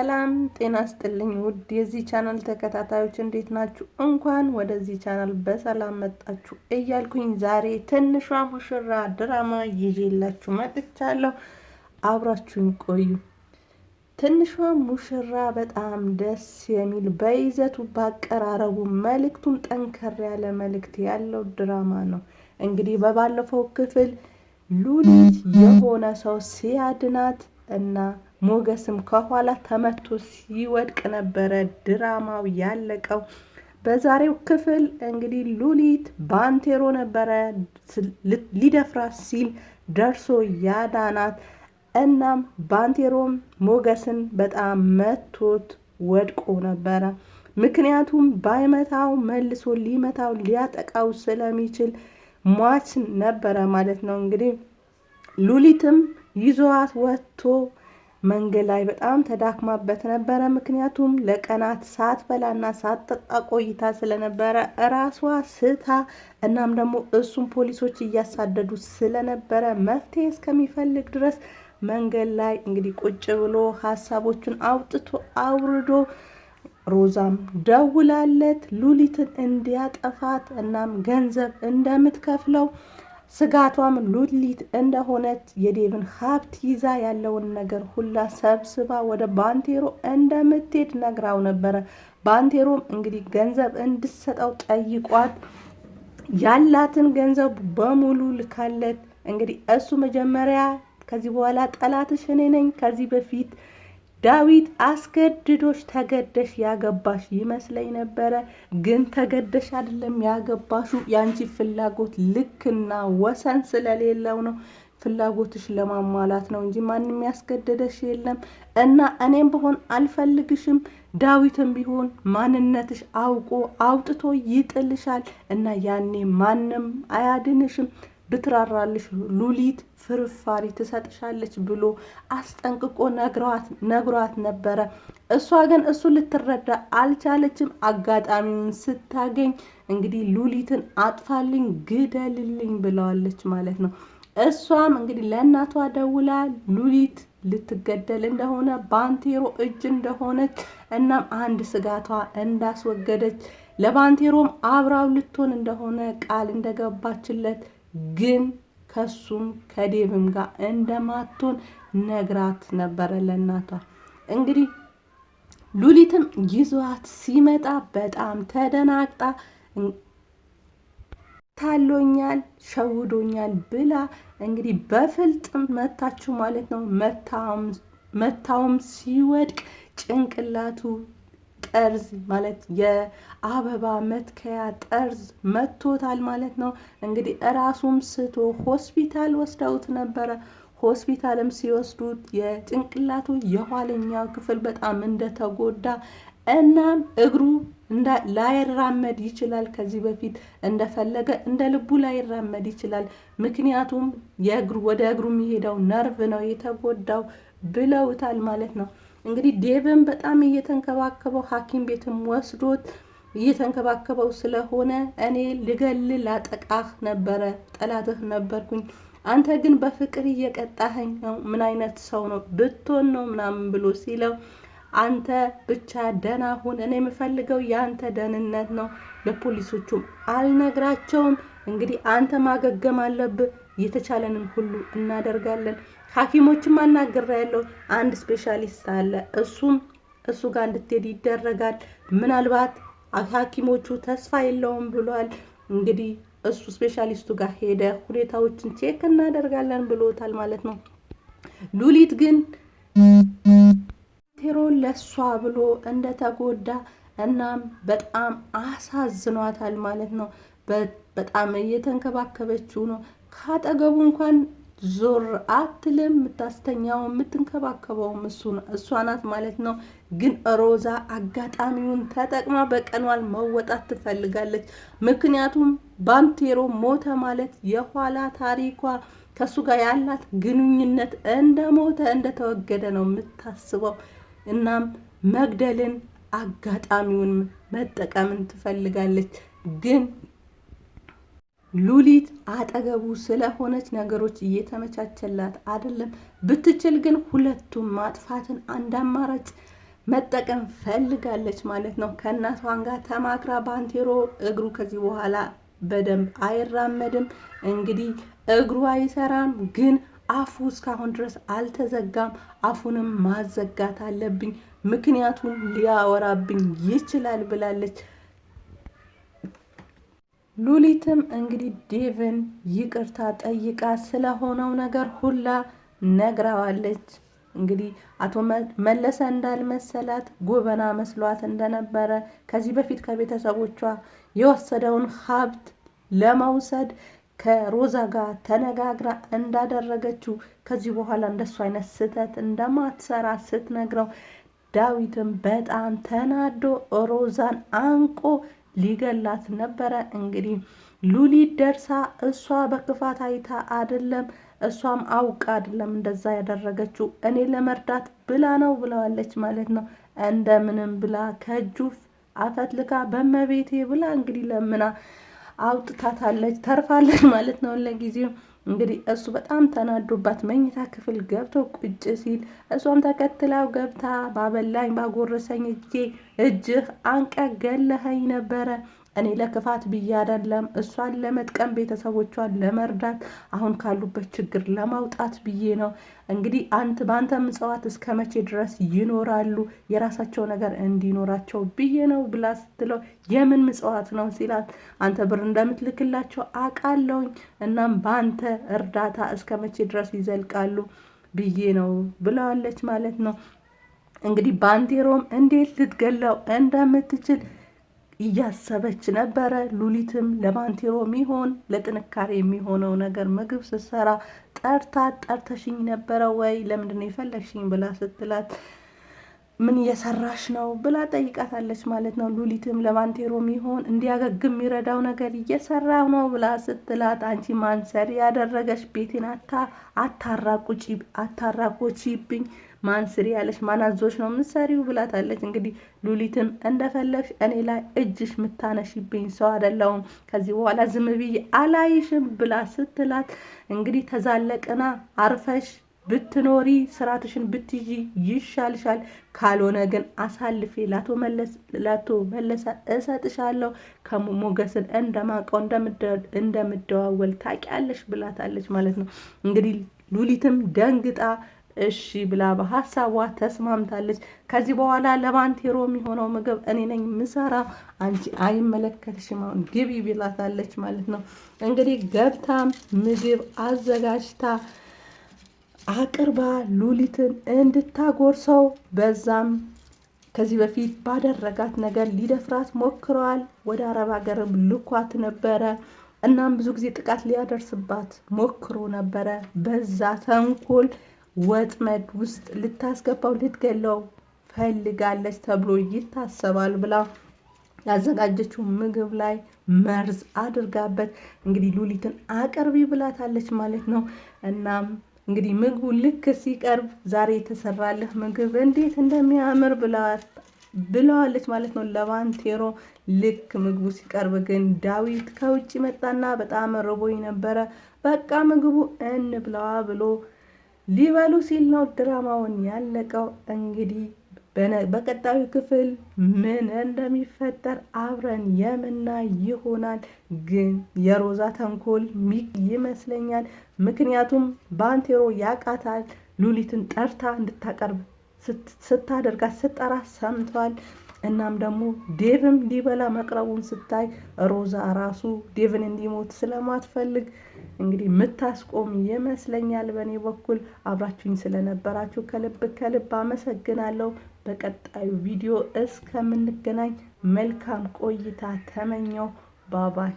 ሰላም ጤና ይስጥልኝ ውድ የዚህ ቻናል ተከታታዮች እንዴት ናችሁ? እንኳን ወደዚህ ቻናል በሰላም መጣችሁ እያልኩኝ ዛሬ ትንሿ ሙሽራ ድራማ ይዤላችሁ መጥቻለሁ። አብራችሁኝ ቆዩ። ትንሿ ሙሽራ በጣም ደስ የሚል በይዘቱ ባቀራረቡ መልእክቱም ጠንከር ያለ መልእክት ያለው ድራማ ነው። እንግዲህ በባለፈው ክፍል ሉሊት የሆነ ሰው ሲያድናት እና ሞገስም ከኋላ ተመቶ ሲወድቅ ነበረ ድራማው ያለቀው። በዛሬው ክፍል እንግዲህ ሉሊት ባንቴሮ ነበረ ሊደፍራት ሲል ደርሶ ያዳናት። እናም ባንቴሮም ሞገስን በጣም መቶት ወድቆ ነበረ። ምክንያቱም ባይመታው መልሶ ሊመታው ሊያጠቃው ስለሚችል ሟች ነበረ ማለት ነው። እንግዲህ ሉሊትም ይዟት ወጥቶ መንገድ ላይ በጣም ተዳክማበት ነበረ። ምክንያቱም ለቀናት ሳትበላና ሳትጠጣ ቆይታ ስለነበረ ራሷ ስታ እናም ደግሞ እሱም ፖሊሶች እያሳደዱ ስለነበረ መፍትሄ እስከሚፈልግ ድረስ መንገድ ላይ እንግዲህ ቁጭ ብሎ ሀሳቦቹን አውጥቶ አውርዶ ሮዛም ደውላለት ሉሊትን እንዲያጠፋት እናም ገንዘብ እንደምትከፍለው ስጋቷም ሉሊት እንደሆነች የዴቭን ሀብት ይዛ ያለውን ነገር ሁላ ሰብስባ ወደ ባንቴሮ እንደምትሄድ ነግራው ነበረ። ባንቴሮም እንግዲህ ገንዘብ እንድትሰጠው ጠይቋት ያላትን ገንዘብ በሙሉ ልካለት እንግዲህ እሱ መጀመሪያ ከዚህ በኋላ ጠላትሽ እኔ ነኝ፣ ከዚህ በፊት ዳዊት አስገድዶሽ ተገደሽ ያገባሽ ይመስለኝ ነበረ፣ ግን ተገደሽ አይደለም ያገባሹ ያንቺ ፍላጎት ልክና ወሰን ስለሌለው ነው። ፍላጎትሽ ለማሟላት ነው እንጂ ማንም ያስገደደሽ የለም። እና እኔም ብሆን አልፈልግሽም፣ ዳዊትም ቢሆን ማንነትሽ አውቆ አውጥቶ ይጥልሻል እና ያኔ ማንም አያድንሽም። ብትራራልሽ ሉሊት ፍርፋሪ ትሰጥሻለች ብሎ አስጠንቅቆ ነግሯት ነበረ። እሷ ግን እሱ ልትረዳ አልቻለችም። አጋጣሚውን ስታገኝ እንግዲህ ሉሊትን አጥፋልኝ፣ ግደልልኝ ብለዋለች ማለት ነው። እሷም እንግዲህ ለእናቷ ደውላ ሉሊት ልትገደል እንደሆነ ባንቴሮ እጅ እንደሆነች እናም አንድ ስጋቷ እንዳስወገደች ለባንቴሮም አብራው ልትሆን እንደሆነ ቃል እንደገባችለት ግን ከሱም ከዴቭም ጋር እንደማትሆን ነግራት ነበረ ለእናቷ። እንግዲህ ሉሊትም ይዟት ሲመጣ በጣም ተደናግጣ ታሎኛል፣ ሸውዶኛል ብላ እንግዲህ በፍልጥ መታችሁ ማለት ነው። መታውም ሲወድቅ ጭንቅላቱ ጠርዝ ማለት የአበባ መትከያ ጠርዝ መቶታል ማለት ነው። እንግዲህ እራሱም ስቶ ሆስፒታል ወስደውት ነበረ። ሆስፒታልም ሲወስዱት የጭንቅላቱ የኋለኛው ክፍል በጣም እንደተጎዳ እናም እግሩ ላይራመድ ይችላል። ከዚህ በፊት እንደፈለገ እንደ ልቡ ላይራመድ ይችላል። ምክንያቱም ወደ እግሩ የሚሄደው ነርቭ ነው የተጎዳው ብለውታል ማለት ነው። እንግዲህ ዴቭም በጣም እየተንከባከበው ሐኪም ቤትም ወስዶት እየተንከባከበው ስለሆነ እኔ ልገልል ላጠቃህ ነበረ፣ ጠላትህ ነበርኩኝ፣ አንተ ግን በፍቅር እየቀጣኸኝ ነው፣ ምን አይነት ሰው ነው ብትሆን ነው ምናምን ብሎ ሲለው አንተ ብቻ ደህና ሁን፣ እኔ የምፈልገው የአንተ ደህንነት ነው፣ ለፖሊሶቹም አልነግራቸውም፣ እንግዲህ አንተ ማገገም አለብህ፣ የተቻለንን ሁሉ እናደርጋለን፣ ሐኪሞችም አናግሬያለሁ፣ አንድ ስፔሻሊስት አለ፣ እሱ ጋር እንድትሄድ ይደረጋል፣ ምናልባት ሐኪሞቹ ተስፋ የለውም ብሏል። እንግዲህ እሱ ስፔሻሊስቱ ጋር ሄደ ሁኔታዎችን ቼክ እናደርጋለን ብሎታል ማለት ነው። ሉሊት ግን ቴሮን ለሷ ብሎ እንደተጎዳ እናም በጣም አሳዝኗታል ማለት ነው። በጣም እየተንከባከበችው ነው። ካጠገቡ እንኳን ዞር አትልም። የምታስተኛው የምትንከባከበውም እሷ ናት ማለት ነው። ግን ሮዛ አጋጣሚውን ተጠቅማ በቀኗል መወጣት ትፈልጋለች። ምክንያቱም ባንቴሮ ሞተ ማለት የኋላ ታሪኳ ከሱ ጋር ያላት ግንኙነት እንደሞተ እንደተወገደ ነው የምታስበው። እናም መግደልን አጋጣሚውን መጠቀምን ትፈልጋለች። ግን ሉሊት አጠገቡ ስለሆነች ነገሮች እየተመቻቸላት አይደለም። ብትችል ግን ሁለቱም ማጥፋትን አንድ አማራጭ መጠቀም ፈልጋለች ማለት ነው። ከእናቷን ጋር ተማክራ ባንቴሮ እግሩ ከዚህ በኋላ በደንብ አይራመድም። እንግዲህ እግሩ አይሰራም፣ ግን አፉ እስካሁን ድረስ አልተዘጋም። አፉንም ማዘጋት አለብኝ፣ ምክንያቱም ሊያወራብኝ ይችላል ብላለች። ሉሊትም እንግዲህ ዴቭን ይቅርታ ጠይቃ ስለሆነው ነገር ሁላ ነግራዋለች። እንግዲህ አቶ መለሰ እንዳልመሰላት ጎበና መስሏት እንደነበረ ከዚህ በፊት ከቤተሰቦቿ የወሰደውን ሀብት ለመውሰድ ከሮዛ ጋር ተነጋግራ እንዳደረገችው ከዚህ በኋላ እንደሱ አይነት ስህተት እንደማትሰራ ስትነግረው ዳዊትም በጣም ተናዶ ሮዛን አንቆ ሊገላት ነበረ። እንግዲህ ሉሊት ደርሳ እሷ በክፋት አይታ አይደለም፣ እሷም አውቃ አይደለም እንደዛ ያደረገችው እኔ ለመርዳት ብላ ነው ብለዋለች ማለት ነው። እንደምንም ብላ ከእጁ አፈትልካ በመቤቴ ብላ እንግዲህ ለምና አውጥታታለች፣ ተርፋለች ማለት ነው። ለጊዜው እንግዲህ እሱ በጣም ተናዶባት መኝታ ክፍል ገብቶ ቁጭ ሲል እሷም ተከትላው ገብታ ባበላኝ ባጎረሰኝ እጅህ አንቀ ገለኸኝ ነበረ። እኔ ለክፋት ብዬ አይደለም፣ እሷን ለመጥቀም ቤተሰቦቿን ለመርዳት አሁን ካሉበት ችግር ለማውጣት ብዬ ነው። እንግዲህ በአንተ ምጽዋት እስከ መቼ ድረስ ይኖራሉ? የራሳቸው ነገር እንዲኖራቸው ብዬ ነው ብላ ስትለው የምን ምጽዋት ነው ሲላት አንተ ብር እንደምትልክላቸው አውቃለሁኝ፣ እናም በአንተ እርዳታ እስከ መቼ ድረስ ይዘልቃሉ ብዬ ነው ብለዋለች ማለት ነው። እንግዲህ ባንቴሮም እንዴት ልትገላው እንደምትችል እያሰበች ነበረ። ሉሊትም ለባንቴሮ የሚሆን ለጥንካሬ የሚሆነው ነገር ምግብ ስትሰራ ጠርተሽኝ ነበረ ወይ ለምንድነው የፈለግሽኝ ብላ ስትላት ምን እየሰራሽ ነው ብላ ጠይቃታለች ማለት ነው። ሉሊትም ለባንቴሮ የሚሆን እንዲያገግም የሚረዳው ነገር እየሰራው ነው ብላ ስትላት አንቺ ማንሰሪ ያደረገሽ ቤቴን አታራቆቺብኝ ማንስሪ ያለሽ ማናዞች ነው ምሰሪው ብላታለች። እንግዲህ ሉሊትም እንደፈለግሽ እኔ ላይ እጅሽ ምታነሽብኝ ሰው አይደለሁም፣ ከዚህ በኋላ ዝም ብዬ አላይሽም ብላ ስትላት እንግዲህ ተዛለቅና አርፈሽ ብትኖሪ ስራትሽን ብትይዢ ይሻልሻል፣ ካልሆነ ግን አሳልፌ ላቶ መለሰ እሰጥሻለሁ፣ ከሞገስን እንደማቀው እንደምደዋወል ታውቂያለሽ ብላታለች ማለት ነው። እንግዲህ ሉሊትም ደንግጣ እሺ ብላ በሀሳቧ ተስማምታለች። ከዚህ በኋላ ለባንቴሮ የሚሆነው ምግብ እኔ ነኝ ምሰራ፣ አንቺ አይመለከትሽም፣ አሁን ግቢ ብላታለች ማለት ነው። እንግዲህ ገብታም ምግብ አዘጋጅታ አቅርባ ሉሊትን እንድታጎርሰው በዛም ከዚህ በፊት ባደረጋት ነገር ሊደፍራት ሞክረዋል። ወደ አረብ ሀገርም ልኳት ነበረ። እናም ብዙ ጊዜ ጥቃት ሊያደርስባት ሞክሮ ነበረ። በዛ ተንኮል ወጥመድ ውስጥ ልታስገባው ልትገለው ፈልጋለች ተብሎ ይታሰባል ብላ ያዘጋጀችው ምግብ ላይ መርዝ አድርጋበት እንግዲህ ሉሊትን አቅርቢ ብላታለች ማለት ነው። እናም እንግዲህ ምግቡ ልክ ሲቀርብ ዛሬ የተሰራልህ ምግብ እንዴት እንደሚያምር ብለዋለች ማለት ነው ለባንቴሮ። ልክ ምግቡ ሲቀርብ ግን ዳዊት ከውጭ መጣና በጣም ርቦኝ ነበረ፣ በቃ ምግቡ እንብላዋ ብሎ ሊበሉ ሲል ነው ድራማውን ያለቀው። እንግዲህ በቀጣዩ ክፍል ምን እንደሚፈጠር አብረን የምናይ ይሆናል። ግን የሮዛ ተንኮል ይመስለኛል። ምክንያቱም ባንቴሮ ያቃታል። ሉሊትን ጠርታ እንድታቀርብ ስታደርጋት ስጠራ ሰምቷል። እናም ደግሞ ዴቭም ሊበላ መቅረቡን ስታይ ሮዛ ራሱ ዴቭን እንዲሞት ስለማትፈልግ እንግዲህ ምታስቆም ይመስለኛል። በእኔ በኩል አብራችሁኝ ስለነበራችሁ ከልብ አመሰግናለሁ። በቀጣዩ ቪዲዮ እስከምንገናኝ መልካም ቆይታ ተመኘው። ባባይ